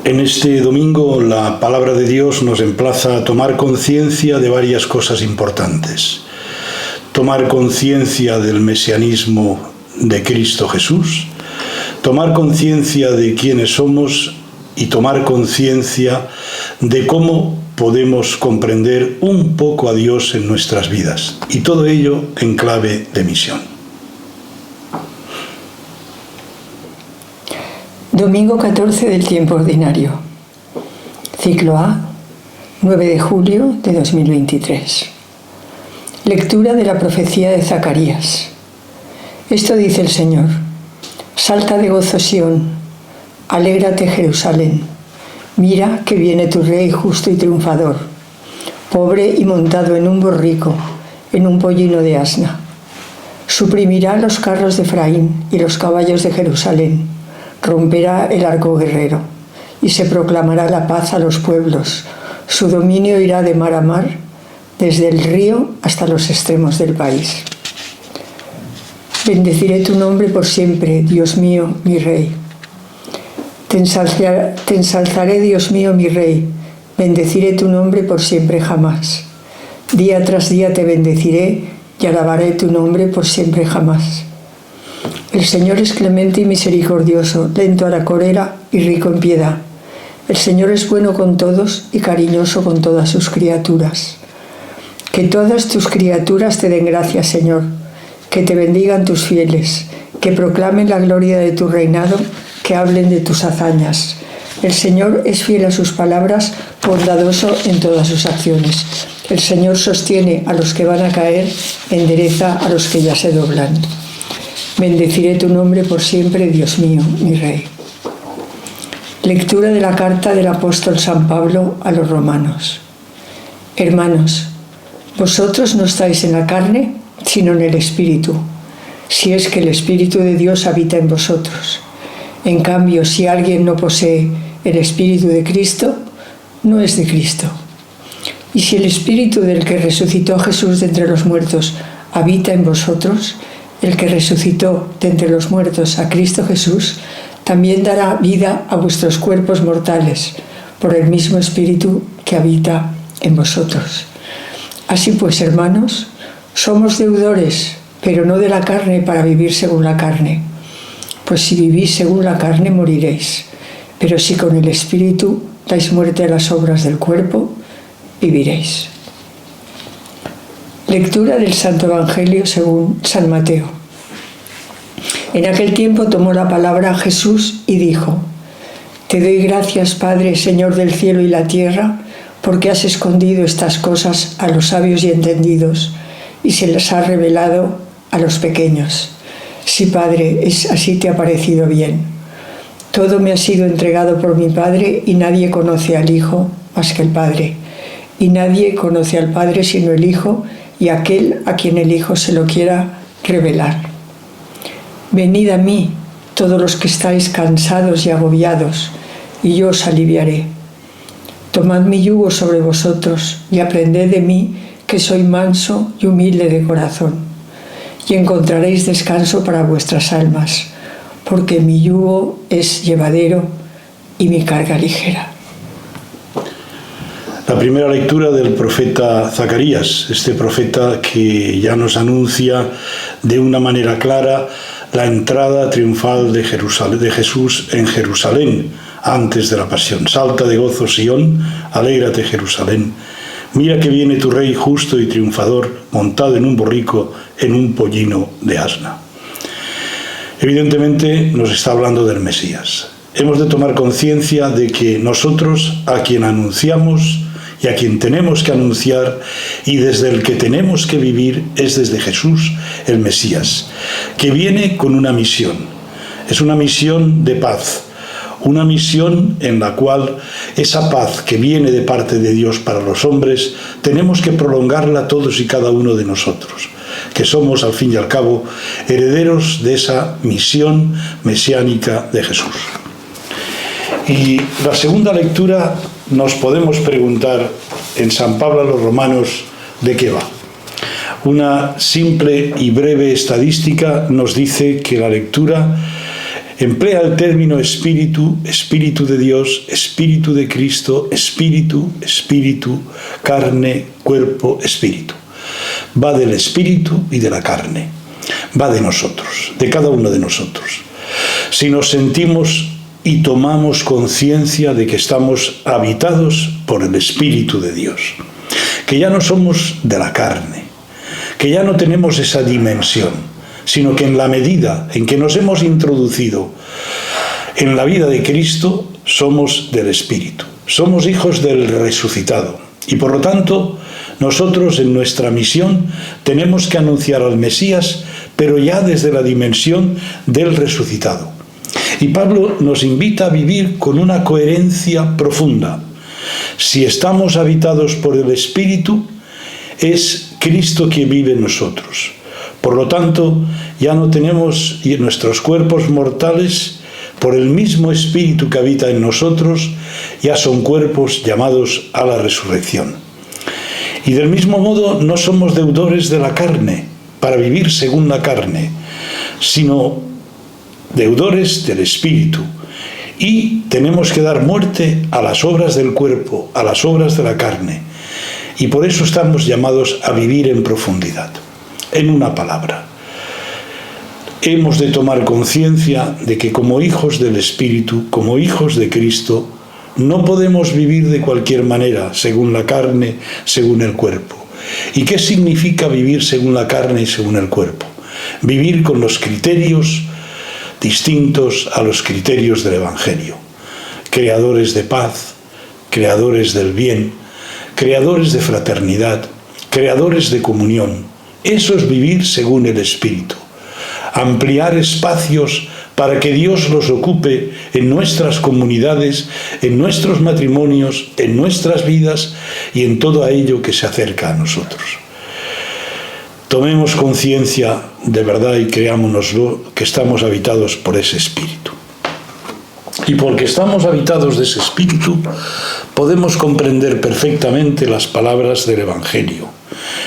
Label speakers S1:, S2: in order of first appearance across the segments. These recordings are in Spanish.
S1: En este domingo la palabra de Dios nos emplaza a tomar conciencia de varias cosas importantes. Tomar conciencia del mesianismo de Cristo Jesús, tomar conciencia de quiénes somos y tomar conciencia de cómo podemos comprender un poco a Dios en nuestras vidas. Y todo ello en clave de misión.
S2: Domingo 14 del tiempo ordinario. Ciclo A, 9 de julio de 2023. Lectura de la profecía de Zacarías. Esto dice el Señor: Salta de gozo Sión, alégrate Jerusalén. Mira que viene tu rey justo y triunfador, pobre y montado en un borrico, en un pollino de asna. Suprimirá los carros de Efraín y los caballos de Jerusalén. Romperá el arco guerrero y se proclamará la paz a los pueblos. Su dominio irá de mar a mar, desde el río hasta los extremos del país. Bendeciré tu nombre por siempre, Dios mío, mi Rey. Te ensalzaré, Dios mío, mi Rey. Bendeciré tu nombre por siempre jamás. Día tras día te bendeciré y alabaré tu nombre por siempre jamás. El Señor es clemente y misericordioso, lento a la cólera y rico en piedad. El Señor es bueno con todos y cariñoso con todas sus criaturas. Que todas tus criaturas te den gracias, Señor. Que te bendigan tus fieles, que proclamen la gloria de tu reinado, que hablen de tus hazañas. El Señor es fiel a sus palabras, bondadoso en todas sus acciones. El Señor sostiene a los que van a caer, endereza a los que ya se doblan. Bendeciré tu nombre por siempre, Dios mío, mi Rey. Lectura de la carta del apóstol San Pablo a los romanos. Hermanos, vosotros no estáis en la carne, sino en el Espíritu, si es que el Espíritu de Dios habita en vosotros. En cambio, si alguien no posee el Espíritu de Cristo, no es de Cristo. Y si el Espíritu del que resucitó a Jesús de entre los muertos habita en vosotros, el que resucitó de entre los muertos a Cristo Jesús, también dará vida a vuestros cuerpos mortales, por el mismo Espíritu que habita en vosotros. Así pues, hermanos, somos deudores, pero no de la carne para vivir según la carne. Pues si vivís según la carne, moriréis. Pero si con el Espíritu dais muerte a las obras del cuerpo, viviréis. Lectura del Santo Evangelio según San Mateo. En aquel tiempo tomó la palabra Jesús y dijo: Te doy gracias, Padre, Señor del cielo y la tierra, porque has escondido estas cosas a los sabios y entendidos y se las has revelado a los pequeños. Sí, Padre, así te ha parecido bien. Todo me ha sido entregado por mi Padre y nadie conoce al Hijo más que el Padre. Y nadie conoce al Padre sino el Hijo y aquel a quien el Hijo se lo quiera revelar. Venid a mí, todos los que estáis cansados y agobiados, y yo os aliviaré. Tomad mi yugo sobre vosotros y aprended de mí, que soy manso y humilde de corazón, y encontraréis descanso para vuestras almas, porque mi yugo es llevadero y mi carga ligera.
S1: La primera lectura del profeta Zacarías, este profeta que ya nos anuncia de una manera clara la entrada triunfal de Jesús en Jerusalén antes de la pasión. Salta de gozo Sión, alégrate Jerusalén. Mira que viene tu rey justo y triunfador, montado en un borrico, en un pollino de asna. Evidentemente nos está hablando del Mesías. Hemos de tomar conciencia de que nosotros, a quien anunciamos y a quien tenemos que anunciar y desde el que tenemos que vivir, es desde Jesús, el Mesías, que viene con una misión. Es una misión de paz, una misión en la cual esa paz que viene de parte de Dios para los hombres, tenemos que prolongarla todos y cada uno de nosotros, que somos, al fin y al cabo, herederos de esa misión mesiánica de Jesús. Y la segunda lectura nos podemos preguntar en San Pablo a los Romanos de qué va. Una simple y breve estadística nos dice que la lectura emplea el término espíritu, espíritu de Dios, espíritu de Cristo, espíritu, espíritu, carne, cuerpo, espíritu. Va del espíritu y de la carne. Va de nosotros, de cada uno de nosotros. Si nos sentimos y tomamos conciencia de que estamos habitados por el Espíritu de Dios, que ya no somos de la carne, que ya no tenemos esa dimensión, sino que en la medida en que nos hemos introducido en la vida de Cristo, somos del Espíritu, somos hijos del resucitado. Y por lo tanto, nosotros en nuestra misión tenemos que anunciar al Mesías, pero ya desde la dimensión del resucitado. Y Pablo nos invita a vivir con una coherencia profunda. Si estamos habitados por el Espíritu, es Cristo quien vive en nosotros. Por lo tanto, ya no tenemos nuestros cuerpos mortales, por el mismo Espíritu que habita en nosotros, ya son cuerpos llamados a la resurrección. Y del mismo modo, no somos deudores de la carne, para vivir según la carne, sino deudores del Espíritu. Y tenemos que dar muerte a las obras del cuerpo, a las obras de la carne. Y por eso estamos llamados a vivir en profundidad. En una palabra, hemos de tomar conciencia de que como hijos del Espíritu, como hijos de Cristo, no podemos vivir de cualquier manera, según la carne, según el cuerpo. ¿Y qué significa vivir según la carne y según el cuerpo? Vivir con los criterios distintos a los criterios del Evangelio. Creadores de paz, creadores del bien, creadores de fraternidad, creadores de comunión. Eso es vivir según el Espíritu. Ampliar espacios para que Dios los ocupe en nuestras comunidades, en nuestros matrimonios, en nuestras vidas y en todo ello que se acerca a nosotros. Tomemos conciencia de verdad y creámonoslo que estamos habitados por ese Espíritu. Y porque estamos habitados de ese Espíritu, podemos comprender perfectamente las palabras del Evangelio,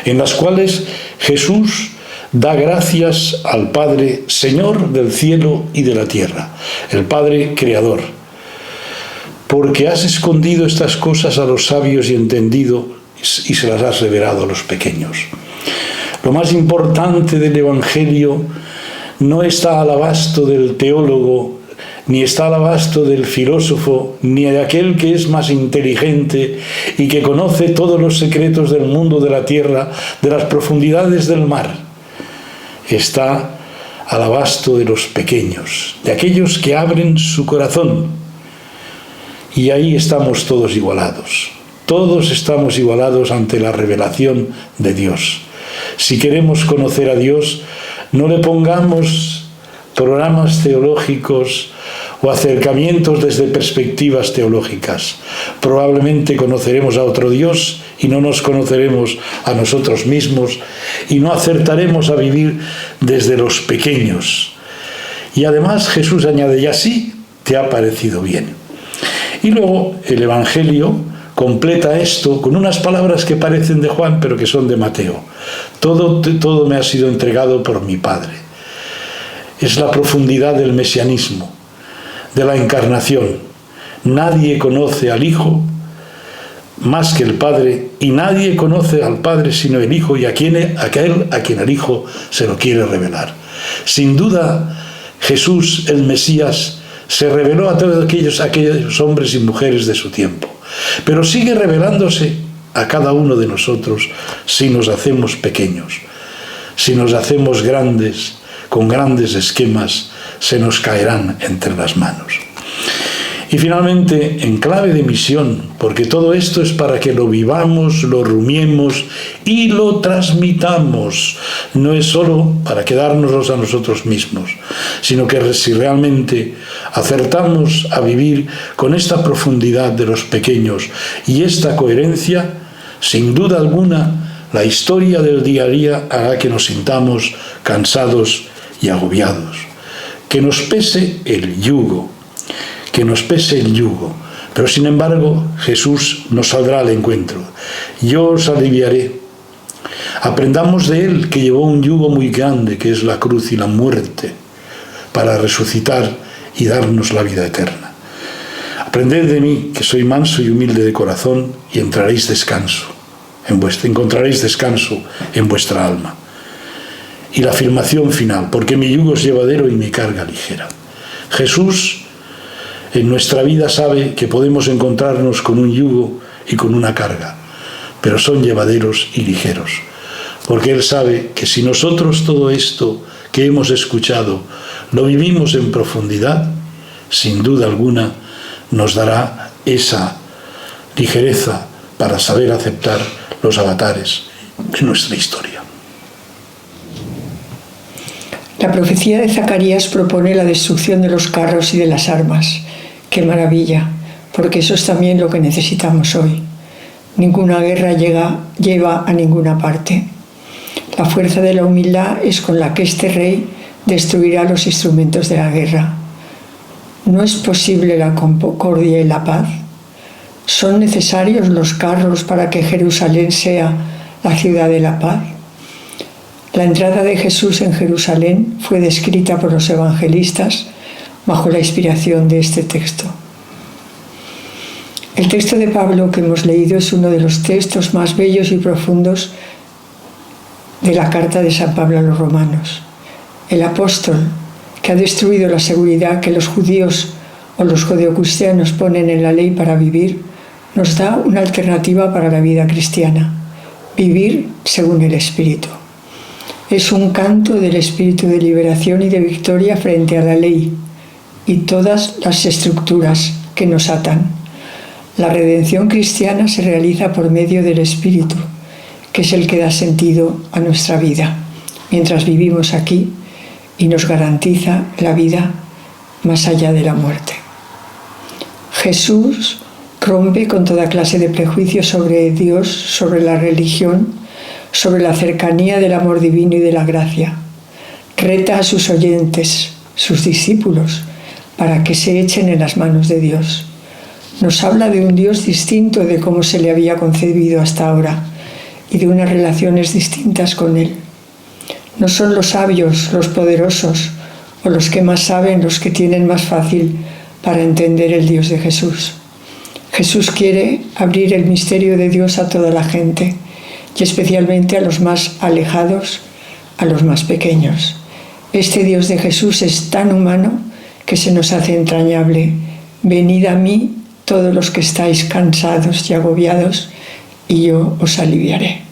S1: en las cuales Jesús da gracias al Padre, Señor del cielo y de la tierra, el Padre Creador, porque has escondido estas cosas a los sabios y entendido y se las has revelado a los pequeños. Lo más importante del Evangelio no está al abasto del teólogo, ni está al abasto del filósofo, ni de aquel que es más inteligente y que conoce todos los secretos del mundo de la tierra, de las profundidades del mar. Está al abasto de los pequeños, de aquellos que abren su corazón. Y ahí estamos todos igualados. Todos estamos igualados ante la revelación de Dios. Si queremos conocer a Dios, no le pongamos programas teológicos o acercamientos desde perspectivas teológicas. Probablemente conoceremos a otro Dios y no nos conoceremos a nosotros mismos y no acertaremos a vivir desde los pequeños. Y además Jesús añade, y así te ha parecido bien. Y luego el Evangelio completa esto con unas palabras que parecen de Juan, pero que son de Mateo. Todo me ha sido entregado por mi Padre. Es la profundidad del mesianismo, de la encarnación. Nadie conoce al Hijo más que el Padre, y nadie conoce al Padre sino el Hijo y aquel a quien el Hijo se lo quiere revelar. Sin duda, Jesús, el Mesías, se reveló a todos aquellos hombres y mujeres de su tiempo, pero sigue revelándose a cada uno de nosotros si nos hacemos pequeños, si nos hacemos grandes, con grandes esquemas, se nos caerán entre las manos. Y finalmente, en clave de misión, porque todo esto es para que lo vivamos, lo rumiemos y lo transmitamos. No es solo para quedárnoslos a nosotros mismos, sino que si realmente acertamos a vivir con esta profundidad de los pequeños y esta coherencia, sin duda alguna, la historia del día a día hará que nos sintamos cansados y agobiados. Que nos pese el yugo, pero sin embargo Jesús nos saldrá al encuentro. Yo os aliviaré. Aprendamos de Él, que llevó un yugo muy grande, que es la cruz y la muerte, para resucitar y darnos la vida eterna. Aprended de mí, que soy manso y humilde de corazón, y encontraréis descanso en vuestra alma. Y la afirmación final, porque mi yugo es llevadero y mi carga ligera. Jesús en nuestra vida sabe que podemos encontrarnos con un yugo y con una carga, pero son llevaderos y ligeros, porque Él sabe que si nosotros todo esto que hemos escuchado lo vivimos en profundidad, sin duda alguna nos dará esa ligereza para saber aceptar los avatares de nuestra historia.
S2: La profecía de Zacarías propone la destrucción de los carros y de las armas. ¡Qué maravilla! Porque eso es también lo que necesitamos hoy. Ninguna guerra lleva a ninguna parte. La fuerza de la humildad es con la que este rey destruirá los instrumentos de la guerra. ¿No es posible la concordia y la paz? ¿Son necesarios los carros para que Jerusalén sea la ciudad de la paz? La entrada de Jesús en Jerusalén fue descrita por los evangelistas bajo la inspiración de este texto. El texto de Pablo que hemos leído es uno de los textos más bellos y profundos de la carta de San Pablo a los romanos. El apóstol, que ha destruido la seguridad que los judíos o los judeocristianos ponen en la ley para vivir, nos da una alternativa para la vida cristiana: vivir según el Espíritu. Es un canto del espíritu de liberación y de victoria frente a la ley y todas las estructuras que nos atan. La redención cristiana se realiza por medio del Espíritu, que es el que da sentido a nuestra vida mientras vivimos aquí y nos garantiza la vida más allá de la muerte. Jesús rompe con toda clase de prejuicios sobre Dios, sobre la religión, sobre la cercanía del amor divino y de la gracia. Reta a sus oyentes, sus discípulos, para que se echen en las manos de Dios. Nos habla de un Dios distinto de cómo se le había concebido hasta ahora y de unas relaciones distintas con Él. No son los sabios, los poderosos o los que más saben los que tienen más fácil para entender el Dios de Jesús. Jesús quiere abrir el misterio de Dios a toda la gente y especialmente a los más alejados, a los más pequeños. Este Dios de Jesús es tan humano que se nos hace entrañable. Venid a mí todos los que estáis cansados y agobiados, y yo os aliviaré.